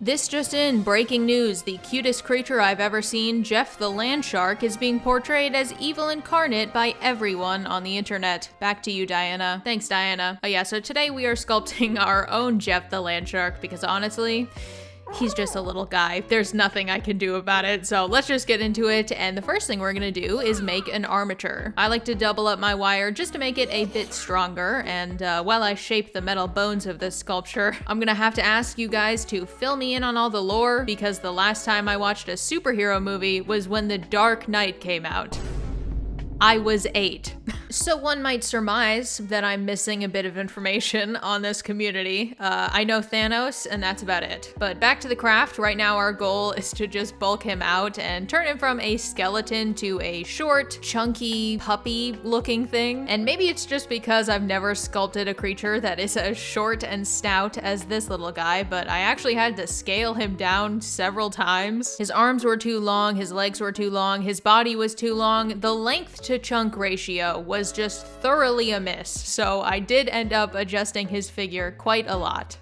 This just in, breaking news, the cutest creature I've ever seen, Jeff the land shark, is being portrayed as evil incarnate by everyone on the internet. Back to you, Diana. Thanks, Diana. Oh yeah, so today we are sculpting our own Jeff the land shark because honestly, he's just a little guy. There's nothing I can do about it, so let's just get into it, and the first thing we're gonna do is make an armature. I like to double up my wire just to make it a bit stronger, and while I shape the metal bones of this sculpture, I'm gonna have to ask you guys to fill me in on all the lore, because the last time I watched a superhero movie was when The Dark Knight came out. I was 8. So one might surmise that I'm missing a bit of information on this community. I know Thanos, and that's about it. But back to the craft, right now our goal is to just bulk him out and turn him from a skeleton to a short, chunky, puppy-looking thing. And maybe it's just because I've never sculpted a creature that is as short and stout as this little guy, but I actually had to scale him down several times. His arms were too long, his legs were too long, his body was too long. The length to chunk ratio was just thoroughly amiss, so I did end up adjusting his figure quite a lot.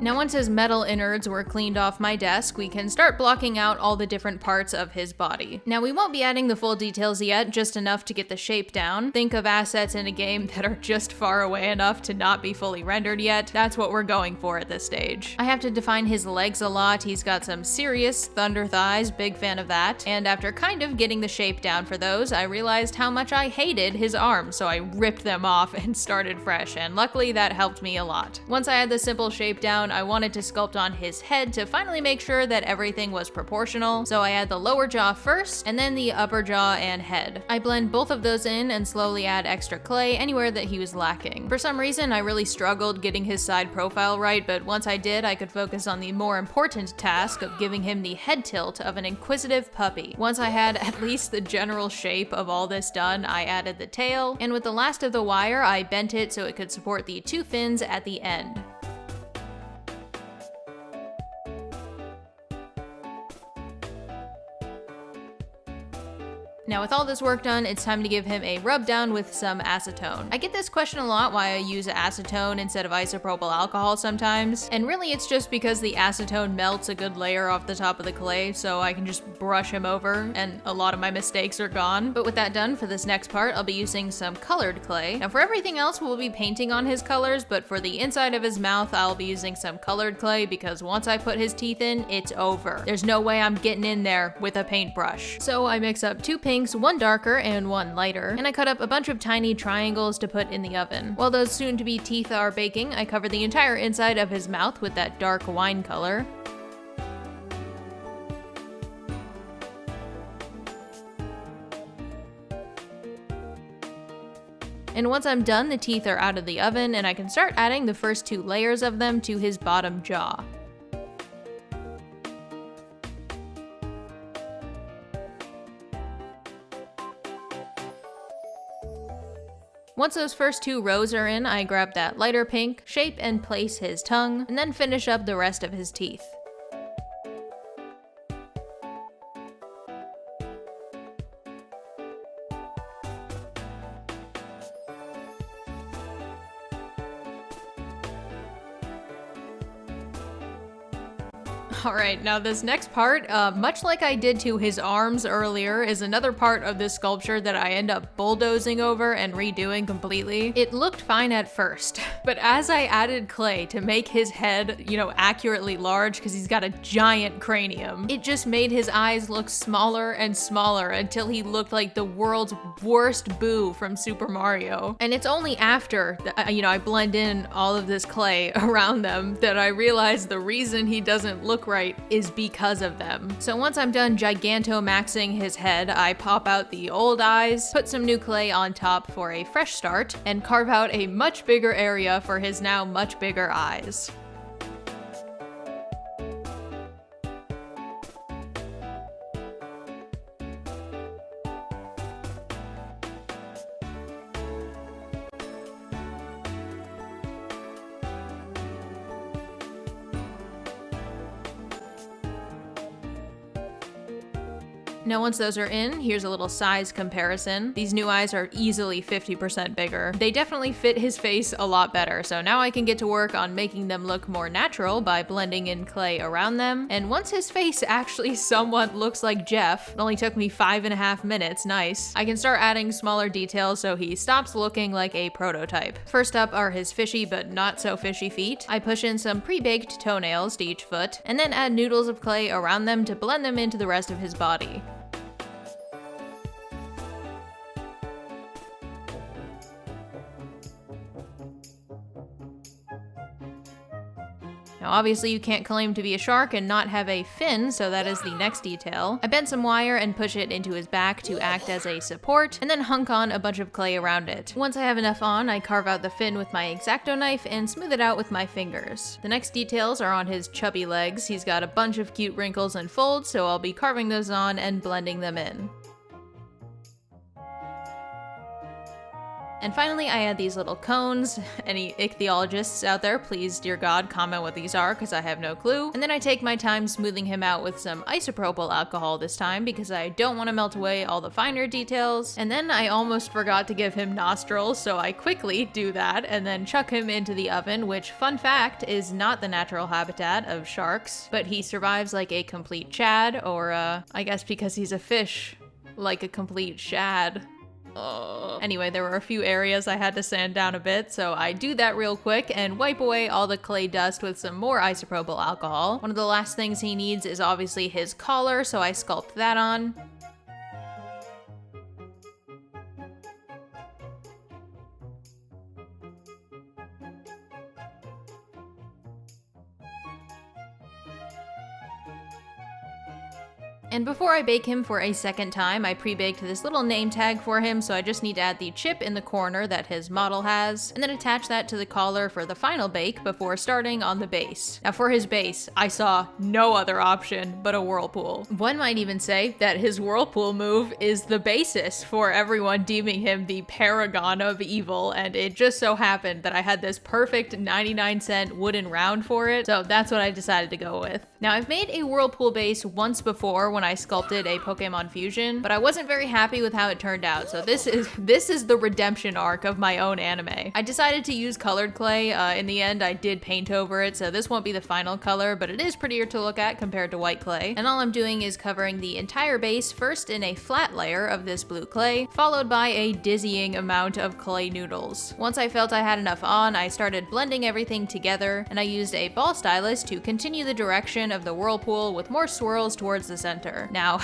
Now once his metal innards were cleaned off my desk, we can start blocking out all the different parts of his body. Now we won't be adding the full details yet, just enough to get the shape down. Think of assets in a game that are just far away enough to not be fully rendered yet. That's what we're going for at this stage. I have to define his legs a lot. He's got some serious thunder thighs, big fan of that. And after kind of getting the shape down for those, I realized how much I hated his arms, so I ripped them off and started fresh, and luckily that helped me a lot. Once I had the simple shape down, I wanted to sculpt on his head to finally make sure that everything was proportional, so I had the lower jaw first, and then the upper jaw and head. I blend both of those in and slowly add extra clay anywhere that he was lacking. For some reason, I really struggled getting his side profile right, but once I did, I could focus on the more important task of giving him the head tilt of an inquisitive puppy. Once I had at least the general shape of all this done, I added the tail, and with the last of the wire, I bent it so it could support the 2 fins at the end. Now with all this work done, it's time to give him a rub down with some acetone. I get this question a lot why I use acetone instead of isopropyl alcohol sometimes, and really it's just because the acetone melts a good layer off the top of the clay, so I can just brush him over and a lot of my mistakes are gone. But with that done, for this next part, I'll be using some colored clay. Now for everything else, we'll be painting on his colors, but for the inside of his mouth, I'll be using some colored clay because once I put his teeth in, it's over. There's no way I'm getting in there with a paintbrush. So I mix up 2 pinks, 1 darker and 1 lighter, and I cut up a bunch of tiny triangles to put in the oven. While those soon-to-be teeth are baking, I cover the entire inside of his mouth with that dark wine color. And once I'm done, the teeth are out of the oven, and I can start adding the first 2 layers of them to his bottom jaw. Once those first 2 rows are in, I grab that lighter pink, shape and place his tongue, and then finish up the rest of his teeth. Alright, now this next part, much like I did to his arms earlier, is another part of this sculpture that I end up bulldozing over and redoing completely. It looked fine at first, but as I added clay to make his head, accurately large because he's got a giant cranium, it just made his eyes look smaller and smaller until he looked like the world's worst Boo from Super Mario. And it's only after, I blend in all of this clay around them that I realized the reason he doesn't look right is because of them. So once I'm done giganto-maxing his head, I pop out the old eyes, put some new clay on top for a fresh start, and carve out a much bigger area for his now much bigger eyes. Now once those are in, here's a little size comparison. These new eyes are easily 50% bigger. They definitely fit his face a lot better, so now I can get to work on making them look more natural by blending in clay around them. And once his face actually somewhat looks like Jeff, it only took me 5.5 minutes, nice, I can start adding smaller details so he stops looking like a prototype. First up are his fishy but not so fishy feet. I push in some pre-baked toenails to each foot, and then add noodles of clay around them to blend them into the rest of his body. Now obviously you can't claim to be a shark and not have a fin, so that is the next detail. I bend some wire and push it into his back to act as a support, and then hunk on a bunch of clay around it. Once I have enough on, I carve out the fin with my X-Acto knife and smooth it out with my fingers. The next details are on his chubby legs. He's got a bunch of cute wrinkles and folds, so I'll be carving those on and blending them in. And finally, I add these little cones. Any ichthyologists out there, please, dear God, comment what these are, because I have no clue. And then I take my time smoothing him out with some isopropyl alcohol this time, because I don't want to melt away all the finer details. And then I almost forgot to give him nostrils, so I quickly do that, and then chuck him into the oven, which, fun fact, is not the natural habitat of sharks, but he survives like a complete Chad, or I guess because he's a fish, like a complete shad. Anyway, there were a few areas I had to sand down a bit, so I do that real quick and wipe away all the clay dust with some more isopropyl alcohol. One of the last things he needs is obviously his collar, so I sculpt that on. And before I bake him for a second time, I pre-baked this little name tag for him, so I just need to add the chip in the corner that his model has, and then attach that to the collar for the final bake before starting on the base. Now for his base, I saw no other option but a whirlpool. One might even say that his whirlpool move is the basis for everyone deeming him the paragon of evil, and it just so happened that I had this perfect 99-cent wooden round for it, so that's what I decided to go with. Now I've made a whirlpool base once before when I sculpted a Pokemon Fusion, but I wasn't very happy with how it turned out, so this is the redemption arc of my own anime. I decided to use colored clay. In the end, I did paint over it, so this won't be the final color, but it is prettier to look at compared to white clay. And all I'm doing is covering the entire base first in a flat layer of this blue clay, followed by a dizzying amount of clay noodles. Once I felt I had enough on, I started blending everything together, and I used a ball stylus to continue the direction of the whirlpool with more swirls towards the center. Now,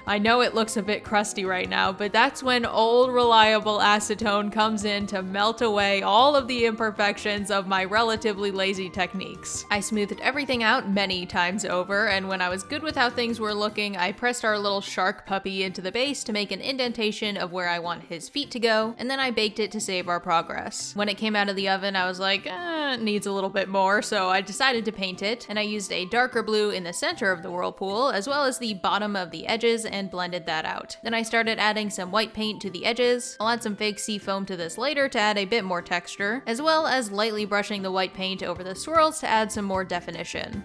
I know it looks a bit crusty right now, but that's when old reliable acetone comes in to melt away all of the imperfections of my relatively lazy techniques. I smoothed everything out many times over, and when I was good with how things were looking, I pressed our little shark puppy into the base to make an indentation of where I want his feet to go, and then I baked it to save our progress. When it came out of the oven, I was like, it needs a little bit more, so I decided to paint it, and I used a darker blue in the center of the whirlpool, as well as the bottom of the edges, and blended that out. Then I started adding some white paint to the edges. I'll add some fake sea foam to this later to add a bit more texture, as well as lightly brushing the white paint over the swirls to add some more definition.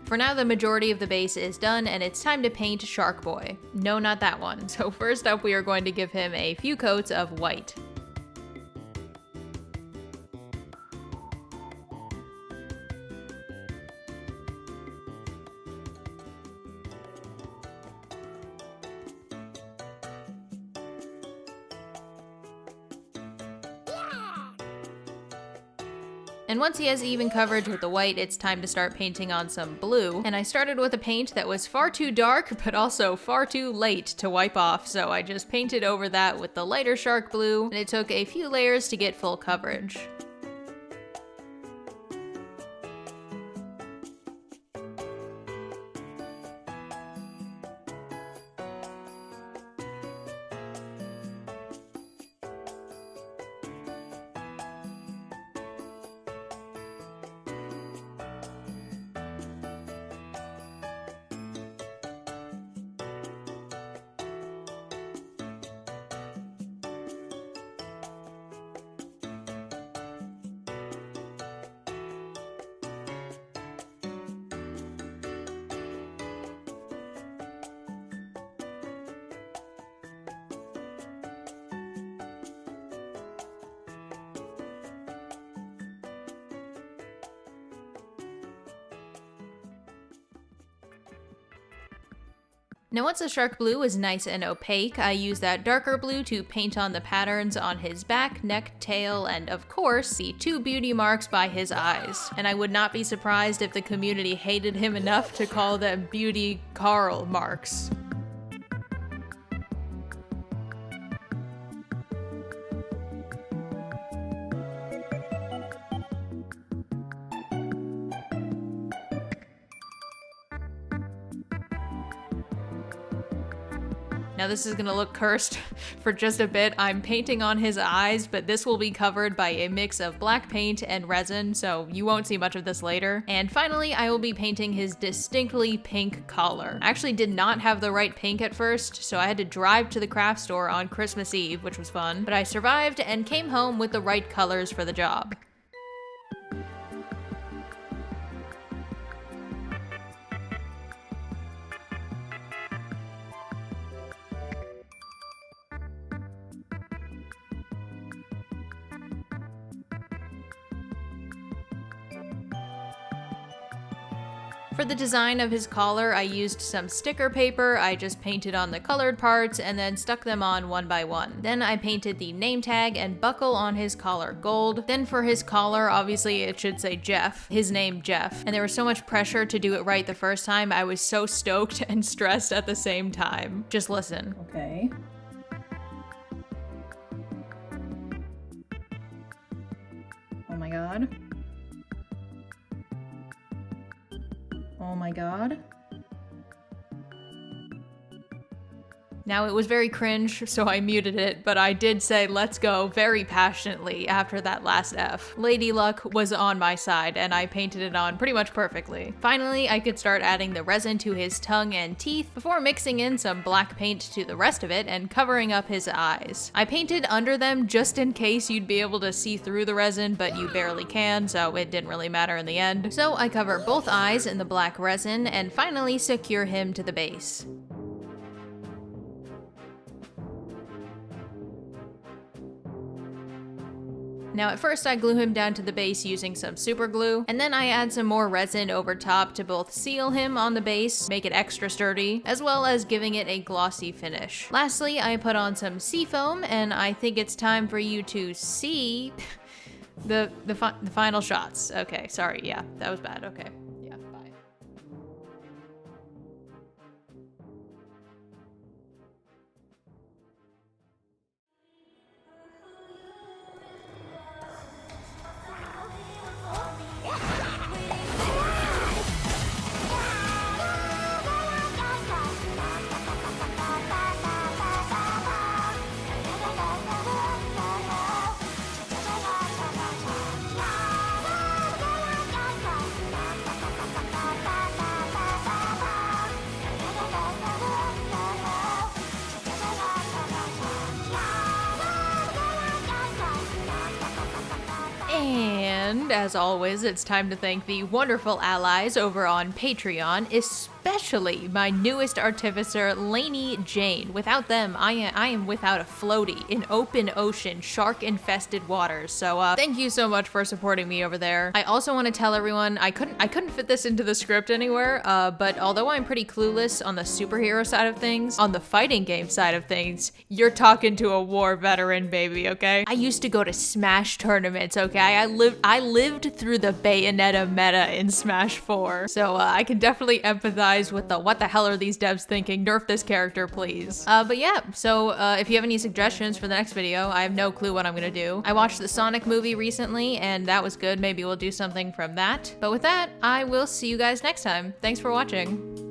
For now, the majority of the base is done, and it's time to paint Shark Boy. No, not that one. So first up, we are going to give him a few coats of white. And once he has even coverage with the white, it's time to start painting on some blue. And I started with a paint that was far too dark, but also far too late to wipe off, so I just painted over that with the lighter shark blue, and it took a few layers to get full coverage. Now once the shark blue is nice and opaque, I use that darker blue to paint on the patterns on his back, neck, tail, and of course, the 2 beauty marks by his eyes. And I would not be surprised if the community hated him enough to call them beauty Carl marks. Now this is gonna look cursed for just a bit. I'm painting on his eyes, but this will be covered by a mix of black paint and resin, so you won't see much of this later. And finally, I will be painting his distinctly pink collar. I actually did not have the right pink at first, so I had to drive to the craft store on Christmas Eve, which was fun. But I survived and came home with the right colors for the job. For the design of his collar, I used some sticker paper. I just painted on the colored parts and then stuck them on one by one. Then I painted the name tag and buckle on his collar gold. Then for his collar, obviously it should say Jeff, his name Jeff. And there was so much pressure to do it right the first time, I was so stoked and stressed at the same time. Just listen. Okay. Oh my god. Oh my god. Now it was very cringe, so I muted it, but I did say let's go very passionately after that last F. Lady Luck was on my side, and I painted it on pretty much perfectly. Finally, I could start adding the resin to his tongue and teeth before mixing in some black paint to the rest of it and covering up his eyes. I painted under them just in case you'd be able to see through the resin, but you barely can, so it didn't really matter in the end. So I cover both eyes in the black resin and finally secure him to the base. Now at first I glue him down to the base using some super glue, and then I add some more resin over top to both seal him on the base, make it extra sturdy, as well as giving it a glossy finish. Lastly, I put on some seafoam, and I think it's time for you to see the final shots. Okay, sorry, yeah, that was bad, okay. Yeah, bye. And as always, it's time to thank the wonderful allies over on Patreon, especially my newest artificer, Lainey Jane. Without them, I am without a floaty in open ocean, shark-infested waters. So thank you so much for supporting me over there. I also want to tell everyone I couldn't fit this into the script anywhere, but although I'm pretty clueless on the superhero side of things, on the fighting game side of things, you're talking to a war veteran, baby, okay? I used to go to Smash tournaments, okay? I lived through the Bayonetta meta in Smash 4, so I can definitely empathize with the what the hell are these devs thinking, nerf this character please. But yeah, so if you have any suggestions for the next video, I have no clue what I'm gonna do. I watched the Sonic movie recently and that was good, maybe we'll do something from that. But with that, I will see you guys next time. Thanks for watching.